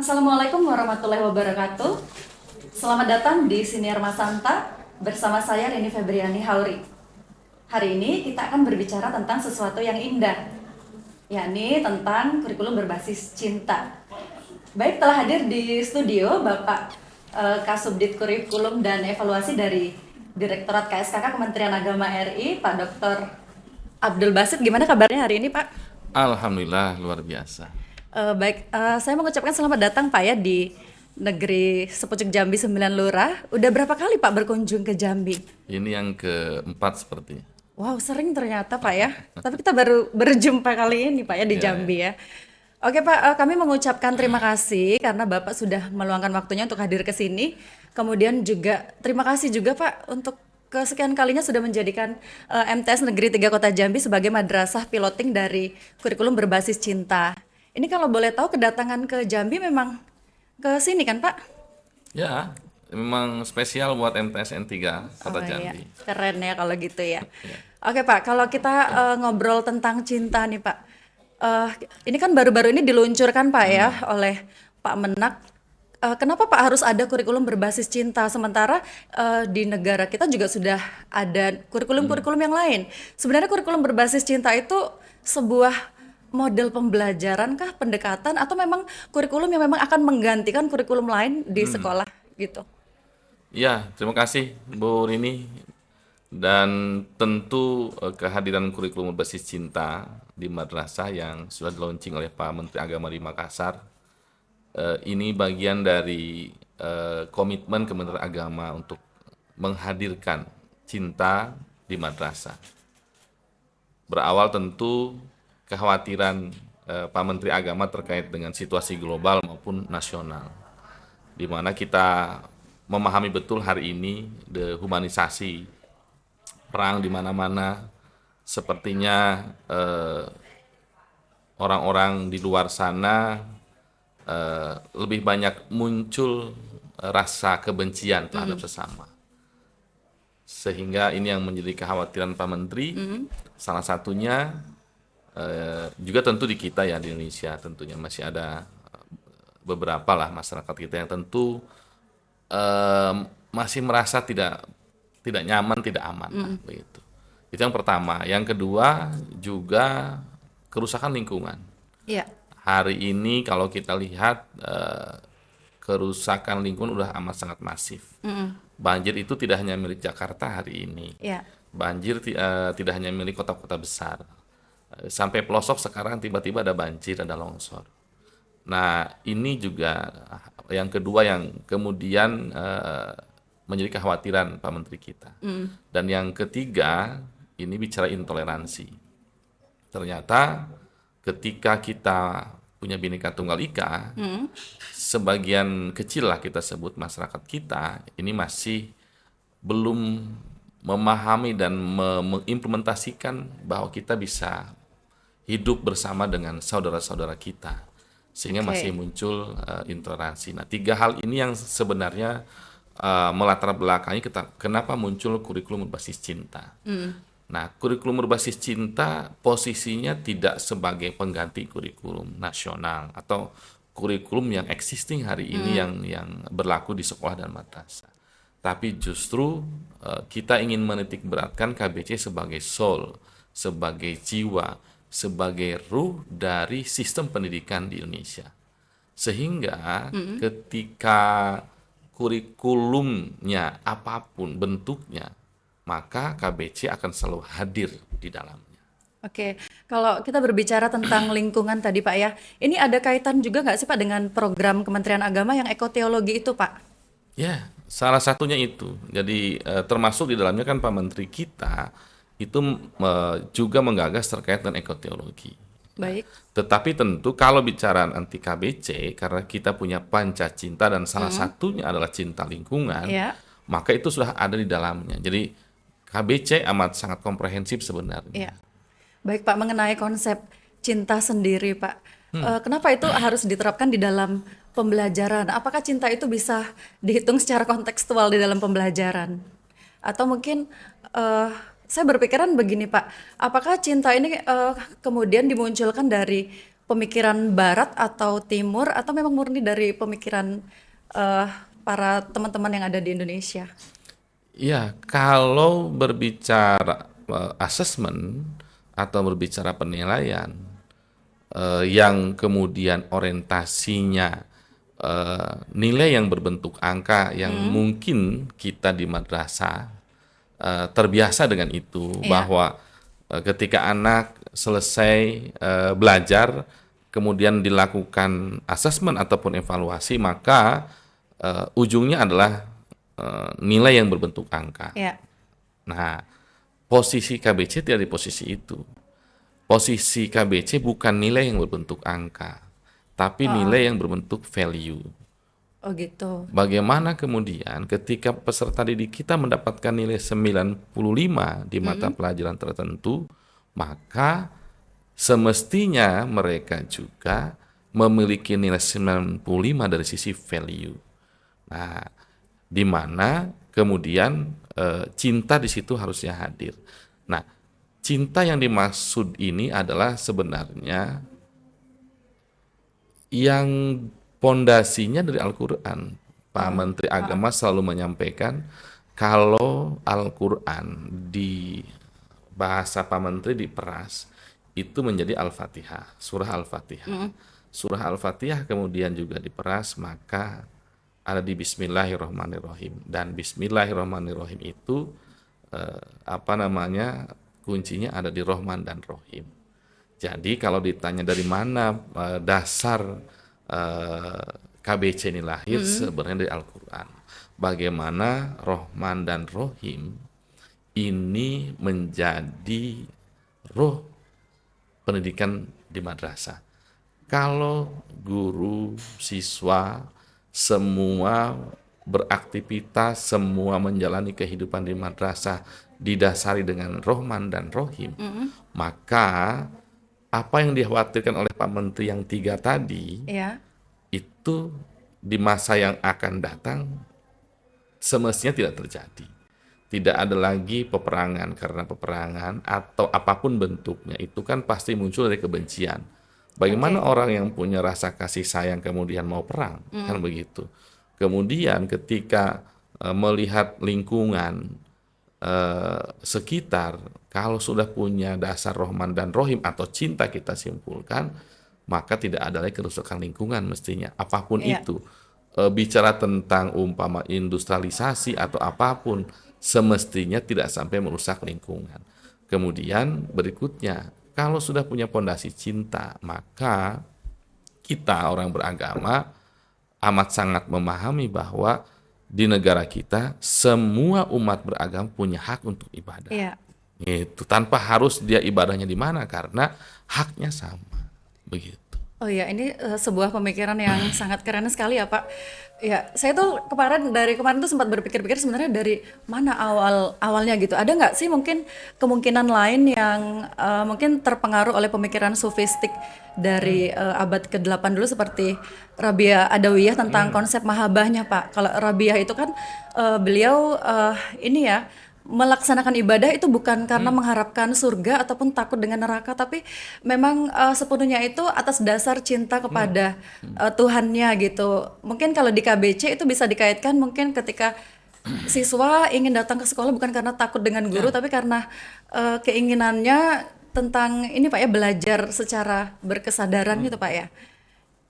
Assalamualaikum warahmatullahi wabarakatuh. Selamat datang di Siniar Masanta bersama saya Rini Febriani Hauri. Hari ini kita akan berbicara tentang sesuatu yang indah, yakni tentang kurikulum berbasis cinta. Baik, telah hadir di studio Bapak Kasubdit Kurikulum dan Evaluasi dari Direktorat KSKK Kementerian Agama RI, Pak Dr. Abdul Basit. Gimana kabarnya hari ini, Pak? Alhamdulillah luar biasa. Saya mengucapkan selamat datang Pak ya di negeri Sepucuk Jambi 9 Lurah. Udah berapa kali Pak berkunjung ke Jambi? Ini yang keempat sepertinya. Wow, sering ternyata Pak ya. Tapi kita baru berjumpa kali ini Pak ya di Ya, ya. Jambi ya. Oke Pak, kami mengucapkan terima kasih karena Bapak sudah meluangkan waktunya untuk hadir ke sini. Kemudian juga terima kasih juga Pak untuk kesekian kalinya sudah menjadikan MTS Negeri 3 Kota Jambi sebagai madrasah piloting dari kurikulum berbasis cinta. Ini kalau boleh tahu kedatangan ke Jambi memang ke sini kan Pak? Ya, memang spesial buat MTS N3 Oh Kota iya, Jambi. keren ya kalau gitu ya. Ya. Oke Pak, kalau kita ngobrol tentang cinta nih Pak, eh, ini kan baru-baru ini diluncurkan Pak ya oleh Pak Menak. Kenapa Pak harus ada kurikulum berbasis cinta sementara di negara kita juga sudah ada kurikulum-kurikulum yang lain. Sebenarnya kurikulum berbasis cinta itu sebuah model pembelajaran kah, pendekatan atau memang kurikulum yang memang akan menggantikan kurikulum lain di sekolah gitu? Ya, terima kasih Bu Rini. Dan tentu kehadiran kurikulum berbasis cinta di madrasah yang sudah di-launching oleh Pak Menteri Agama di Makassar, ini bagian dari komitmen Kementerian Agama untuk menghadirkan cinta di madrasah. Berawal tentu kekhawatiran Pak Menteri Agama terkait dengan situasi global maupun nasional, di mana kita memahami betul hari ini dehumanisasi perang di mana-mana, sepertinya orang-orang di luar sana lebih banyak muncul rasa kebencian terhadap sesama. Sehingga ini yang menjadi kekhawatiran Pak Menteri. Salah satunya juga tentu di kita ya, di Indonesia tentunya masih ada beberapa lah masyarakat kita yang tentu masih merasa tidak nyaman, tidak aman lah, begitu. Itu yang pertama. Yang kedua juga kerusakan lingkungan. Iya. Hari ini kalau kita lihat kerusakan lingkungan udah amat sangat masif. Banjir itu tidak hanya milik Jakarta hari ini. Iya. Banjir tidak hanya milik kota-kota besar. Sampai pelosok sekarang tiba-tiba ada banjir, ada longsor. Nah, ini juga yang kedua yang kemudian menjadi kekhawatiran Pak Menteri kita. Dan yang ketiga, ini bicara intoleransi. Ternyata ketika kita punya Bhinneka Tunggal Ika, sebagian kecil lah kita sebut masyarakat kita, ini masih belum memahami dan mengimplementasikan bahwa kita bisa hidup bersama dengan saudara-saudara kita, sehingga masih muncul intoleransi. Nah, tiga hal ini yang sebenarnya melatar belakangi kenapa muncul kurikulum berbasis cinta. Nah, kurikulum berbasis cinta posisinya tidak sebagai pengganti kurikulum nasional atau kurikulum yang existing hari ini yang berlaku di sekolah dan madrasah. Tapi justru kita ingin menitik beratkan KBC sebagai soul, sebagai jiwa, sebagai ruh dari sistem pendidikan di Indonesia. Sehingga ketika kurikulumnya apapun bentuknya, maka KBC akan selalu hadir di dalamnya. Oke, kalau kita berbicara tentang lingkungan tadi Pak ya, ini ada kaitan juga nggak sih Pak dengan program Kementerian Agama yang ekoteologi itu Pak? Ya, salah satunya itu. Jadi termasuk di dalamnya kan Pak Menteri kita itu juga menggagas terkait dengan ekoteologi. Baik. Tetapi tentu kalau bicara anti KBC, karena kita punya panca cinta dan salah satunya adalah cinta lingkungan, Ya. maka itu sudah ada di dalamnya. Jadi KBC amat sangat komprehensif sebenarnya. Iya. Baik Pak, mengenai konsep cinta sendiri Pak, kenapa itu harus diterapkan di dalam pembelajaran? Apakah cinta itu bisa dihitung secara kontekstual di dalam pembelajaran? Atau mungkin saya berpikiran begini Pak, apakah cinta ini kemudian dimunculkan dari pemikiran Barat atau Timur atau memang murni dari pemikiran eh, para teman-teman yang ada di Indonesia? Ya, kalau berbicara assessment atau berbicara penilaian yang kemudian orientasinya nilai yang berbentuk angka yang mungkin kita di madrasah terbiasa dengan itu, Iya, bahwa ketika anak selesai belajar kemudian dilakukan asesmen ataupun evaluasi, maka ujungnya adalah nilai yang berbentuk angka. iya. Nah, posisi KBC tidak di posisi itu. Posisi KBC bukan nilai yang berbentuk angka, tapi nilai yang berbentuk value. Oh gitu. Bagaimana kemudian ketika peserta didik kita mendapatkan nilai 95 di mata pelajaran tertentu, maka semestinya mereka juga memiliki nilai 95 dari sisi value. Nah, di mana kemudian cinta di situ harusnya hadir. Nah, cinta yang dimaksud ini adalah sebenarnya yang pondasinya dari Al-Quran. Pak Menteri Agama selalu menyampaikan kalau Al-Quran di bahasa Pak Menteri diperas itu menjadi Al-Fatihah, surah Al-Fatihah. Surah Al-Fatihah kemudian juga diperas, maka ada di Bismillahirrahmanirrahim, dan Bismillahirrahmanirrahim itu apa namanya, kuncinya ada di Rahman dan Rahim. Jadi kalau ditanya dari mana dasar KBC ini lahir, sebenarnya dari Al-Quran. Bagaimana Rahman dan Rahim ini menjadi roh pendidikan di madrasah. Kalau guru, siswa, semua beraktivitas, semua menjalani kehidupan di madrasah didasari dengan Rahman dan Rahim, maka apa yang dikhawatirkan oleh Pak Menteri yang 3 tadi, Iya. itu di masa yang akan datang semestinya tidak terjadi. Tidak ada lagi peperangan, karena peperangan atau apapun bentuknya itu kan pasti muncul dari kebencian. Bagaimana orang yang punya rasa kasih sayang kemudian mau perang, kan begitu. Kemudian ketika melihat lingkungan sekitar, kalau sudah punya dasar Rahman dan Rahim atau cinta kita simpulkan, maka tidak ada lagi kerusakan lingkungan mestinya, apapun Iya. itu. Bicara tentang umpama industrialisasi atau apapun, semestinya tidak sampai merusak lingkungan. Kemudian berikutnya, kalau sudah punya pondasi cinta, maka kita orang beragama amat sangat memahami bahwa di negara kita semua umat beragama punya hak untuk ibadah. Iya. Itu tanpa harus dia ibadahnya di mana, karena haknya sama. Begitu. Oh iya, ini sebuah pemikiran yang sangat keren sekali ya Pak. Ya, saya tuh dari kemarin tuh sempat berpikir-pikir sebenarnya dari mana awalnya gitu. Ada nggak sih mungkin kemungkinan lain yang mungkin terpengaruh oleh pemikiran sufistik dari abad ke-8 dulu seperti Rabi'ah Adawiyah tentang konsep mahabbahnya Pak. Kalau Rabi'ah itu kan beliau ini ya melaksanakan ibadah itu bukan karena mengharapkan surga ataupun takut dengan neraka, tapi memang sepenuhnya itu atas dasar cinta kepada Tuhannya gitu. Mungkin kalau di KBC itu bisa dikaitkan mungkin ketika siswa ingin datang ke sekolah bukan karena takut dengan guru, tapi karena keinginannya tentang ini Pak ya, belajar secara berkesadaran gitu Pak ya.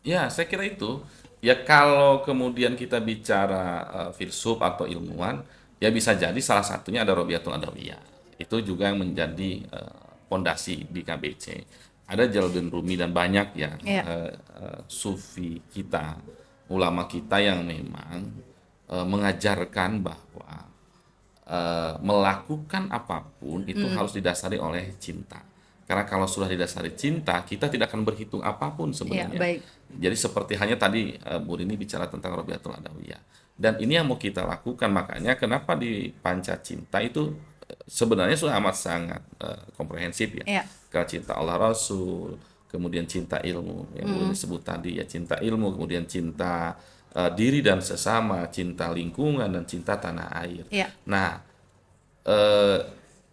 Ya, saya kira itu. Ya kalau kemudian kita bicara filsuf atau ilmuwan, ya bisa jadi salah satunya ada Robiatul Adawiyah. Itu juga yang menjadi pondasi di KBC. Ada Jalaluddin Rumi dan banyak ya Iya. sufi kita, ulama kita yang memang mengajarkan bahwa melakukan apapun itu harus didasari oleh cinta. Karena kalau sudah didasari cinta, kita tidak akan berhitung apapun Iya, sebenarnya. baik. Jadi seperti hanya tadi Bu Rini bicara tentang Robiatul Adawiyah. Dan ini yang mau kita lakukan, makanya kenapa di Panca Cinta itu sebenarnya sudah amat sangat komprehensif ya. Iya. Ke cinta Allah Rasul, kemudian cinta ilmu yang Bu Rini sebut tadi ya, cinta ilmu, kemudian cinta diri dan sesama, cinta lingkungan dan cinta tanah air. Iya. Nah, eh,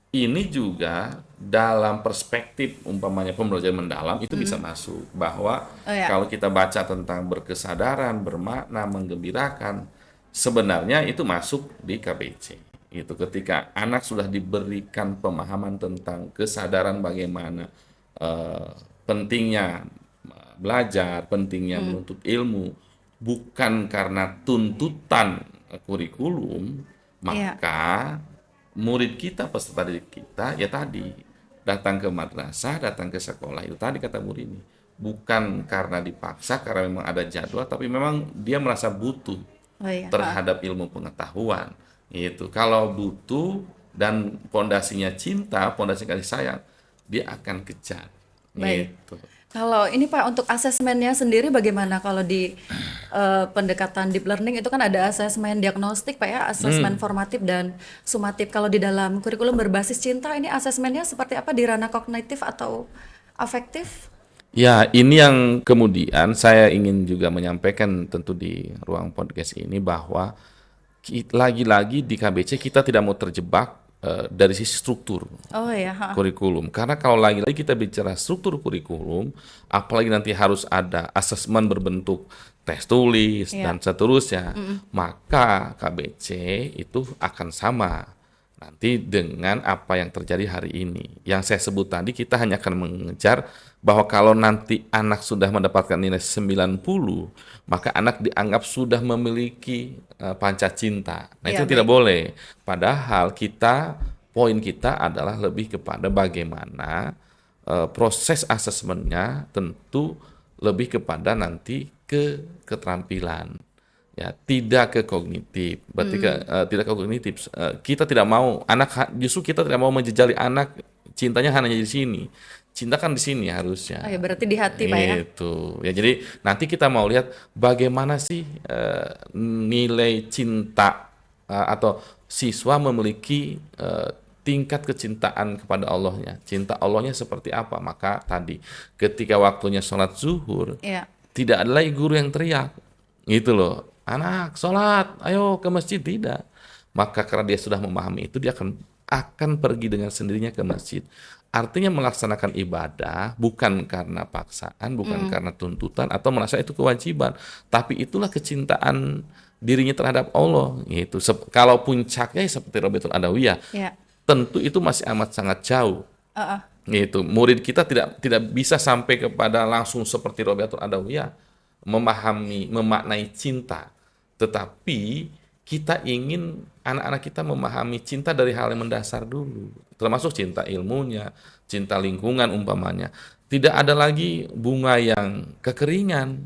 ini juga dalam perspektif umpamanya pembelajaran mendalam itu bisa masuk bahwa Oh ya. kalau kita baca tentang berkesadaran, bermakna, menggembirakan, sebenarnya itu masuk di KBC. Itu ketika anak sudah diberikan pemahaman tentang kesadaran bagaimana eh, pentingnya belajar, pentingnya menuntut ilmu, bukan karena tuntutan kurikulum, Iya. maka murid kita, peserta didik kita, ya tadi datang ke madrasah, datang ke sekolah itu tadi kata murid ini, bukan karena dipaksa, karena memang ada jadwal, tapi memang dia merasa butuh Oh iya. terhadap ilmu pengetahuan. Itu kalau butuh dan pondasinya cinta, pondasi kasih sayang, dia akan kejar. Baik. Gitu. Kalau ini Pak, untuk asesmennya sendiri bagaimana kalau di pendekatan deep learning itu kan ada asesmen diagnostik Pak ya, asesmen formatif dan sumatif. Kalau di dalam kurikulum berbasis cinta ini asesmennya seperti apa di ranah kognitif atau afektif? Ya, ini yang kemudian saya ingin juga menyampaikan tentu di ruang podcast ini bahwa lagi-lagi di KBC kita tidak mau terjebak dari sisi struktur Oh ya, ha. kurikulum. Karena kalau lagi-lagi kita bicara struktur kurikulum, apalagi nanti harus ada asesmen berbentuk tes tulis Iya. dan seterusnya, maka KBC itu akan sama nanti dengan apa yang terjadi hari ini. Yang saya sebut tadi, kita hanya akan mengejar bahwa kalau nanti anak sudah mendapatkan nilai 90, maka anak dianggap sudah memiliki panca cinta. Nah, itu Iya, tidak baik. boleh. Padahal poin kita adalah lebih kepada bagaimana proses asesmennya tentu lebih kepada nanti ke keterampilan, ya tidak ke kognitif, berarti tidak ke kognitif. Kita tidak mau justru kita tidak mau menjejali anak cintanya hanya di sini, cinta kan di sini harusnya. Oh ya, berarti di hati Pak ya. Itu ya, jadi nanti kita mau lihat bagaimana sih nilai cinta atau siswa memiliki tingkat kecintaan kepada Allahnya, cinta Allahnya seperti apa. Maka tadi ketika waktunya sholat zuhur, Iya. tidak ada lagi guru yang teriak, gitu loh. Anak sholat, ayo ke masjid, tidak. Maka karena dia sudah memahami itu, dia akan pergi dengan sendirinya ke masjid. Artinya melaksanakan ibadah bukan karena paksaan, bukan karena tuntutan atau merasa itu kewajiban, tapi itulah kecintaan dirinya terhadap Allah. Gitu. Kalau puncaknya seperti Robiatul Adawiyah, Iya. tentu itu masih amat sangat jauh. Heeh. Gitu. Murid kita tidak bisa sampai kepada langsung seperti Robiatul Adawiyah memaknai cinta, tetapi kita ingin anak-anak kita memahami cinta dari hal yang mendasar dulu, termasuk cinta ilmunya, cinta lingkungan umpamanya. Tidak ada lagi bunga yang kekeringan,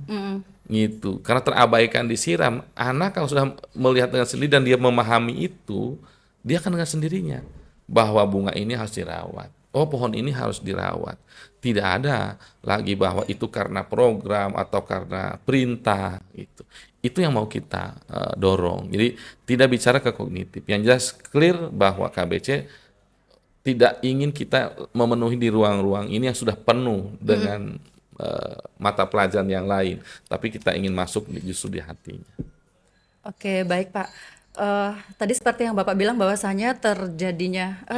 gitu, karena terabaikan disiram. Anak kalau sudah melihat dengan sendiri dan dia memahami itu, dia akan dengan sendirinya bahwa bunga ini harus dirawat. Oh, pohon ini harus dirawat. Tidak ada lagi bahwa itu karena program atau karena perintah. Itu yang mau kita dorong. Jadi tidak bicara ke kognitif. Yang jelas clear bahwa KBC tidak ingin kita memenuhi di ruang-ruang ini yang sudah penuh dengan mata pelajaran yang lain, tapi kita ingin masuk justru di hatinya. Oke, baik Pak. Tadi seperti yang Bapak bilang bahwasanya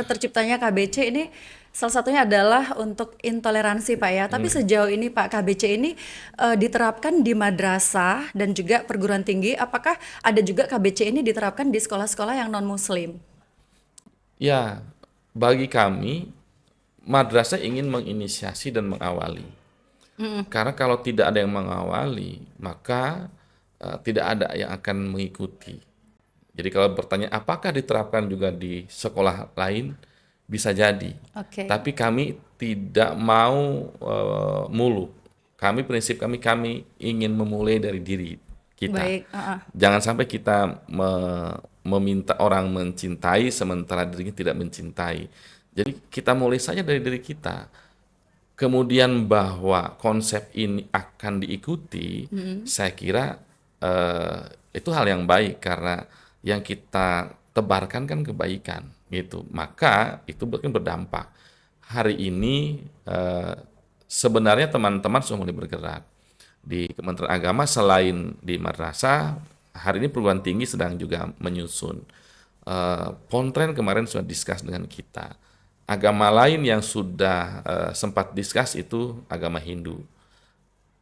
terciptanya KBC ini salah satunya adalah untuk intoleransi Pak ya. Tapi sejauh ini Pak, KBC ini diterapkan di madrasah dan juga perguruan tinggi. Apakah ada juga KBC ini diterapkan di sekolah-sekolah yang non-Muslim? Ya, bagi kami madrasah ingin menginisiasi dan mengawali. Karena kalau tidak ada yang mengawali, maka tidak ada yang akan mengikuti. Jadi kalau bertanya apakah diterapkan juga di sekolah lain, bisa jadi. Oke. Tapi kami tidak mau muluk. Prinsip kami ingin memulai dari diri kita. Baik. Jangan sampai kita meminta orang mencintai sementara dirinya tidak mencintai. Jadi kita mulai saja dari diri kita. Kemudian bahwa konsep ini akan diikuti, saya kira itu hal yang baik karena yang kita tebarkan kan kebaikan, gitu. Maka itu mungkin berdampak. Hari ini sebenarnya teman-teman sudah mulai bergerak di Kementerian Agama. Selain di madrasah, hari ini perguruan tinggi sedang juga menyusun. Pontren kemarin sudah diskus dengan kita. Agama lain yang sudah sempat diskus itu agama Hindu.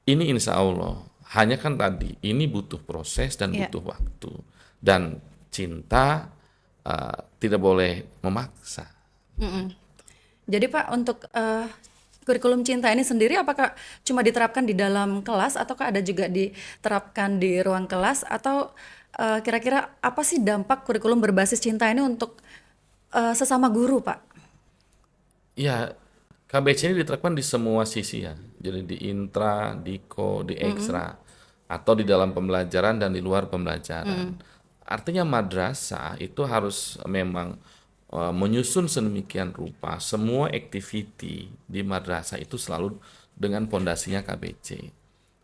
Ini insya Allah, hanya kan tadi, ini butuh proses dan Iya. butuh waktu. Dan cinta tidak boleh memaksa. Jadi Pak, untuk kurikulum cinta ini sendiri apakah cuma diterapkan di dalam kelas ataukah ada juga diterapkan di ruang kelas atau kira-kira apa sih dampak kurikulum berbasis cinta ini untuk sesama guru, Pak? Ya, KBC ini diterapkan di semua sisi ya. Jadi di intra, di ko, di ekstra, atau di dalam pembelajaran dan di luar pembelajaran. Artinya madrasah itu harus memang menyusun sedemikian rupa semua activity di madrasah itu selalu dengan pondasinya KBC.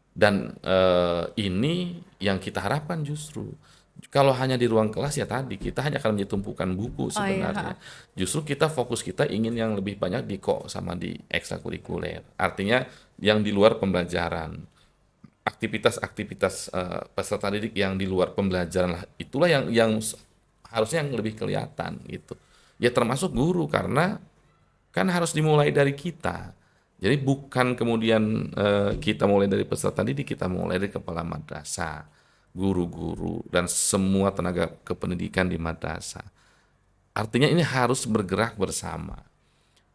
Dan ini yang kita harapkan justru. Kalau hanya di ruang kelas ya tadi kita hanya akan menjadi tumpukan buku Oh iya, sebenarnya. Justru kita fokus kita ingin yang lebih banyak di kok sama di ekstrakurikuler. Artinya yang di luar pembelajaran. Aktivitas-aktivitas peserta didik yang di luar pembelajaran lah itulah yang harusnya yang lebih kelihatan gitu. Ya termasuk guru karena kan harus dimulai dari kita. Jadi bukan kemudian kita mulai dari peserta didik, kita mulai dari kepala madrasah, guru-guru, dan semua tenaga kependidikan di madrasah. Artinya ini harus bergerak bersama,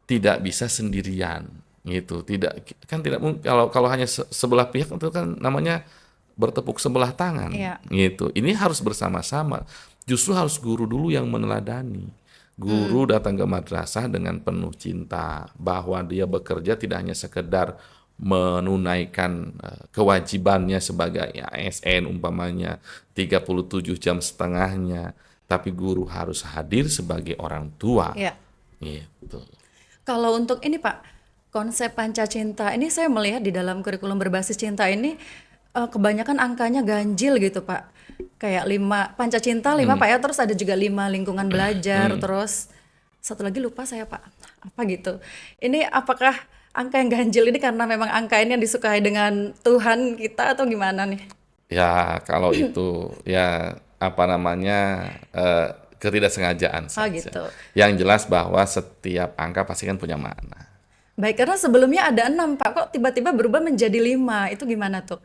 tidak bisa sendirian, gitu. Tidak kan tidak mungkin kalau hanya sebelah pihak itu kan namanya bertepuk sebelah tangan, iya. gitu. Ini harus bersama-sama. Justru harus guru dulu yang meneladani. Guru datang ke madrasah dengan penuh cinta bahwa dia bekerja tidak hanya sekedar menunaikan kewajibannya sebagai ASN umpamanya 37 jam setengahnya, tapi guru harus hadir sebagai orang tua. Iya. Gitu. Kalau untuk ini Pak, konsep Pancacinta ini saya melihat di dalam kurikulum berbasis cinta ini kebanyakan angkanya ganjil gitu Pak. Kayak 5 Pancacinta 5 Pak ya, terus ada juga 5 lingkungan belajar, terus satu lagi lupa saya Pak. Apa gitu. Ini apakah angka yang ganjil ini karena memang angka ini yang disukai dengan Tuhan kita atau gimana nih? Ya kalau itu ya apa namanya ketidaksengajaan Oh saja. gitu. Yang jelas bahwa setiap angka pasti kan punya makna. Baik, karena sebelumnya ada 6 Pak, kok tiba-tiba berubah menjadi 5? Itu gimana tuh?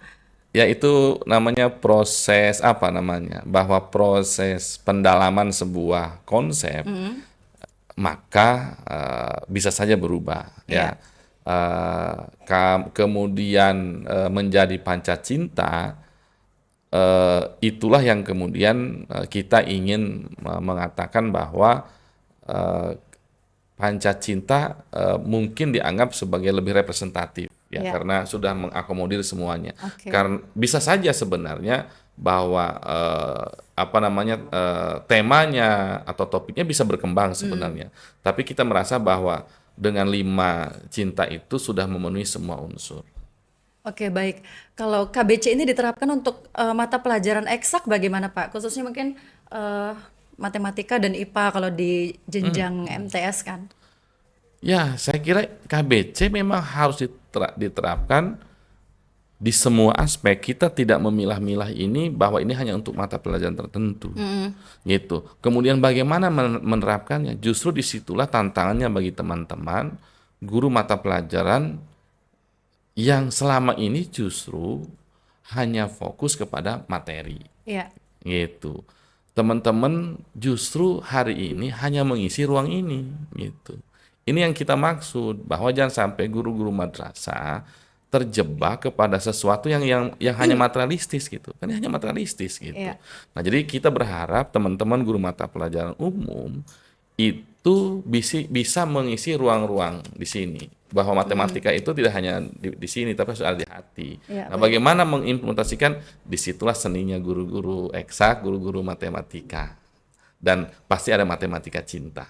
Ya itu namanya proses apa namanya? Bahwa proses pendalaman sebuah konsep maka bisa saja berubah Iya. ya. Kemudian menjadi panca cinta itulah yang kemudian kita ingin mengatakan bahwa eh, panca cinta mungkin dianggap sebagai lebih representatif ya Iya. karena sudah mengakomodir semuanya. Oke. Karena bisa saja sebenarnya bahwa apa namanya temanya atau topiknya bisa berkembang sebenarnya. Tapi kita merasa bahwa dengan 5 cinta itu sudah memenuhi semua unsur. Oke, baik. Kalau KBC ini diterapkan untuk mata pelajaran eksak bagaimana, Pak? Khususnya mungkin matematika dan IPA kalau di jenjang MTS kan. Ya, saya kira KBC memang harus diterapkan di semua aspek. Kita tidak memilah-milah ini bahwa ini hanya untuk mata pelajaran tertentu, gitu. Kemudian bagaimana menerapkannya? Justru disitulah tantangannya bagi teman-teman guru mata pelajaran yang selama ini justru hanya fokus kepada materi, Iya. gitu. Teman-teman justru hari ini hanya mengisi ruang ini, gitu. Ini yang kita maksud bahwa jangan sampai guru-guru madrasah terjebak kepada sesuatu yang hanya materialistis gitu. Kan ini hanya materialistis gitu. Iya. Nah, jadi kita berharap teman-teman guru mata pelajaran umum itu bisa mengisi ruang-ruang di sini. Bahwa matematika itu tidak hanya di sini tapi harus ada di hati. Iya, Nah, baik. bagaimana mengimplementasikan disitulah seninya guru-guru eksak, guru-guru matematika. Dan pasti ada matematika cinta.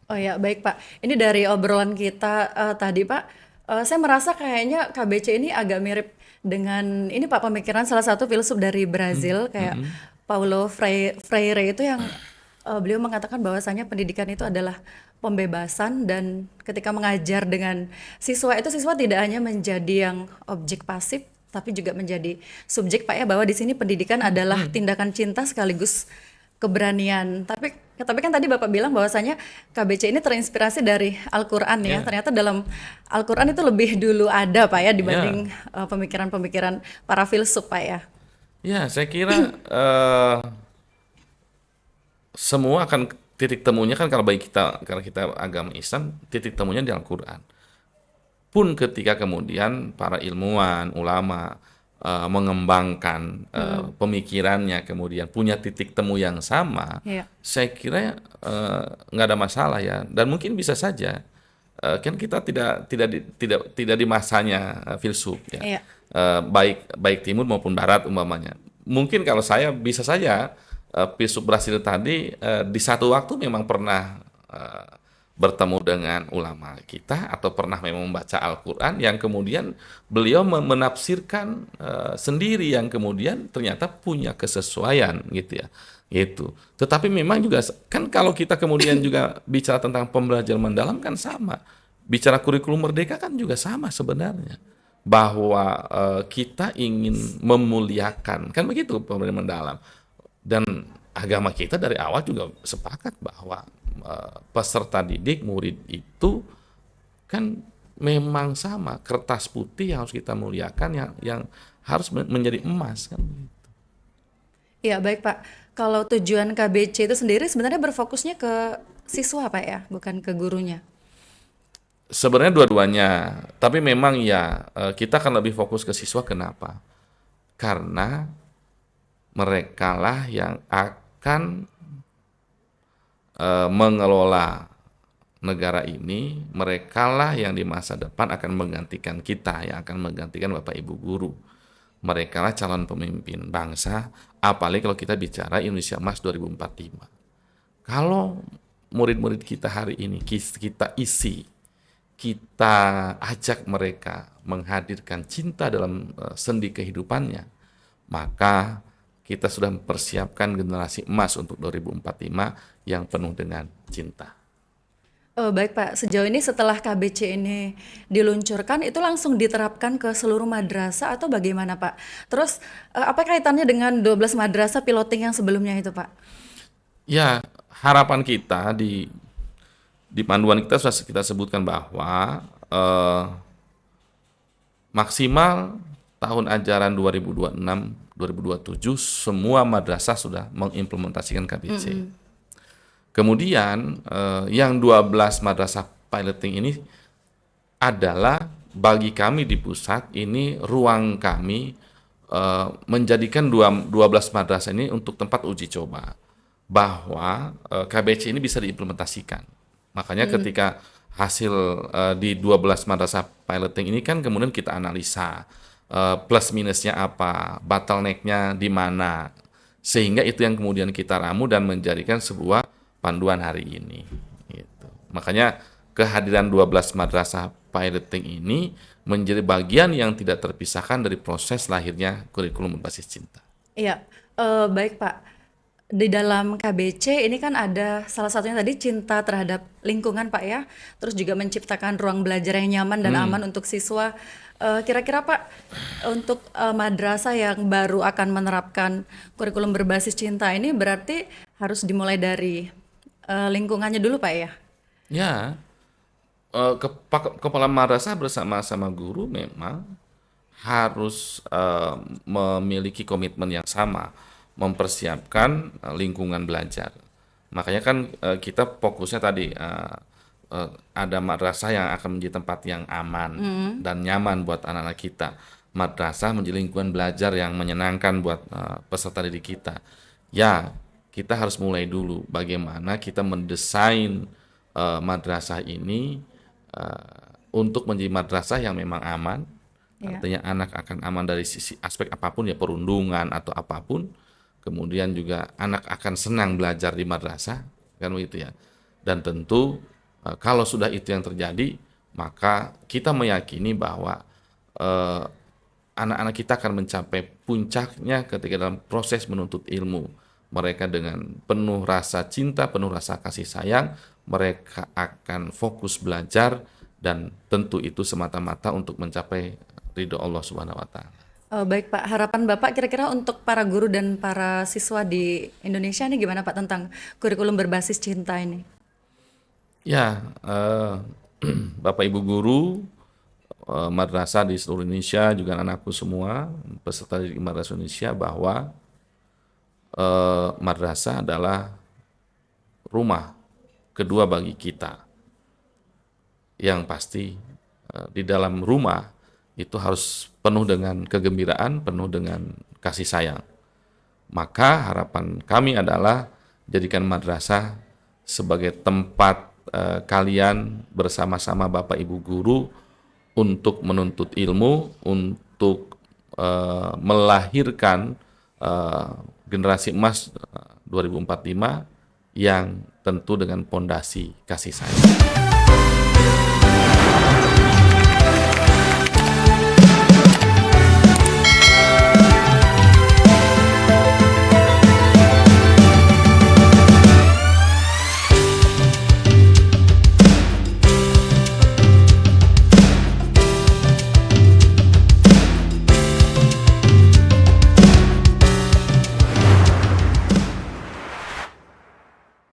Oh ya, baik Pak. Ini dari obrolan kita tadi Pak, saya merasa kayaknya KBC ini agak mirip dengan ini Pak pemikiran salah satu filsuf dari Brazil kayak Paulo Freire itu yang beliau mengatakan bahwasanya pendidikan itu adalah pembebasan dan ketika mengajar dengan siswa itu siswa tidak hanya menjadi yang objek pasif tapi juga menjadi subjek Pak ya bahwa di sini pendidikan adalah tindakan cinta sekaligus keberanian. Tapi Ya, tapi kan tadi Bapak bilang bahwasanya KBC ini terinspirasi dari Al-Qur'an ya. Ya, Ternyata dalam Al-Qur'an itu lebih dulu ada Pak ya ya, dibanding pemikiran-pemikiran para filsuf Pak ya. ya. Saya kira semua akan titik temunya kan kalau bagi kita, karena kita agama Islam, titik temunya di Al-Quran. Pun ketika kemudian para ilmuwan, ulama mengembangkan pemikirannya, kemudian punya titik temu yang sama, Iya. saya kira nggak ada masalah ya. Dan mungkin bisa saja kan kita tidak di masanya filsuf ya. Iya. Baik baik timur maupun barat umpamanya. Mungkin kalau saya bisa saja filsuf Brasil tadi di satu waktu memang pernah bertemu dengan ulama kita atau pernah memang membaca Al-Quran yang kemudian beliau menafsirkan sendiri yang kemudian ternyata punya kesesuaian gitu ya gitu. Tetapi memang juga kan kalau kita kemudian juga bicara tentang pembelajaran mendalam kan sama. Bicara kurikulum merdeka kan juga sama sebenarnya. Bahwa kita ingin memuliakan kan begitu pembelajaran mendalam. Dan agama kita dari awal juga sepakat bahwa peserta didik, murid itu kan memang sama, kertas putih yang harus kita muliakan, yang harus menjadi emas kan. Iya, baik Pak. Kalau tujuan KBC itu sendiri sebenarnya berfokusnya ke siswa Pak ya, bukan ke gurunya. Sebenarnya dua-duanya, tapi memang ya kita akan lebih fokus ke siswa. Kenapa? Karena merekalah yang akan mengelola negara ini, merekalah yang di masa depan akan menggantikan kita, yang akan menggantikan Bapak Ibu guru. Merekalah calon pemimpin bangsa, apalagi kalau kita bicara Indonesia Emas 2045. Kalau murid-murid kita hari ini kita isi, kita ajak mereka menghadirkan cinta dalam sendi kehidupannya, maka kita sudah mempersiapkan generasi emas untuk 2045 yang penuh dengan cinta. Oh, baik Pak, sejauh ini setelah KBC ini diluncurkan itu langsung diterapkan ke seluruh madrasah atau bagaimana Pak? Terus apa kaitannya dengan 12 madrasah piloting yang sebelumnya itu Pak? Ya, harapan kita di panduan kita sudah kita sebutkan bahwa maksimal tahun ajaran 2026-2027 semua madrasah sudah mengimplementasikan KBC. Kemudian yang 12 madrasah piloting ini adalah bagi kami di pusat ini ruang kami menjadikan 12 madrasah ini untuk tempat uji coba bahwa KBC ini bisa diimplementasikan. Makanya ketika hasil di 12 madrasah piloting ini kan kemudian kita analisa plus minusnya apa, bottleneck-nya di mana, sehingga itu yang kemudian kita ramu dan menjadikan sebuah panduan hari ini. Gitu. Makanya kehadiran 12 madrasah piloting ini menjadi bagian yang tidak terpisahkan dari proses lahirnya kurikulum berbasis cinta. Iya, baik Pak. Di dalam KBC ini kan ada salah satunya tadi cinta terhadap lingkungan Pak ya, terus juga menciptakan ruang belajar yang nyaman dan aman untuk siswa. Kira-kira Pak, untuk madrasah yang baru akan menerapkan kurikulum berbasis cinta ini berarti harus dimulai dari lingkungannya dulu Pak ya? Ya, kepala madrasah bersama-sama guru memang harus memiliki komitmen yang sama, mempersiapkan lingkungan belajar. Makanya kan kita fokusnya tadi ada madrasah yang akan menjadi tempat yang aman dan nyaman buat anak-anak kita. Madrasah menjadi lingkungan belajar yang menyenangkan buat peserta didik kita. Ya, kita harus mulai dulu bagaimana kita mendesain madrasah ini untuk menjadi madrasah yang memang aman. Iya. Artinya anak akan aman dari sisi aspek apapun ya, perundungan atau apapun. Kemudian juga anak akan senang belajar di madrasah, kan begitu ya. Dan tentu kalau sudah itu yang terjadi, maka kita meyakini bahwa anak-anak kita akan mencapai puncaknya ketika dalam proses menuntut ilmu. Mereka dengan penuh rasa cinta, penuh rasa kasih sayang, mereka akan fokus belajar dan tentu itu semata-mata untuk mencapai ridho Allah Subhanahu wa taala. Baik Pak, harapan Bapak kira-kira untuk para guru dan para siswa di Indonesia ini gimana Pak tentang kurikulum berbasis cinta ini? Ya, Bapak Ibu guru, madrasah di seluruh Indonesia, juga anakku semua, peserta didik madrasah Indonesia, bahwa madrasah adalah rumah kedua bagi kita. Yang pasti di dalam rumah itu harus penuh dengan kegembiraan, penuh dengan kasih sayang. Maka harapan kami adalah jadikan madrasah sebagai tempat kalian bersama-sama Bapak Ibu guru untuk menuntut ilmu, untuk melahirkan generasi emas 2045 yang tentu dengan pondasi kasih sayang.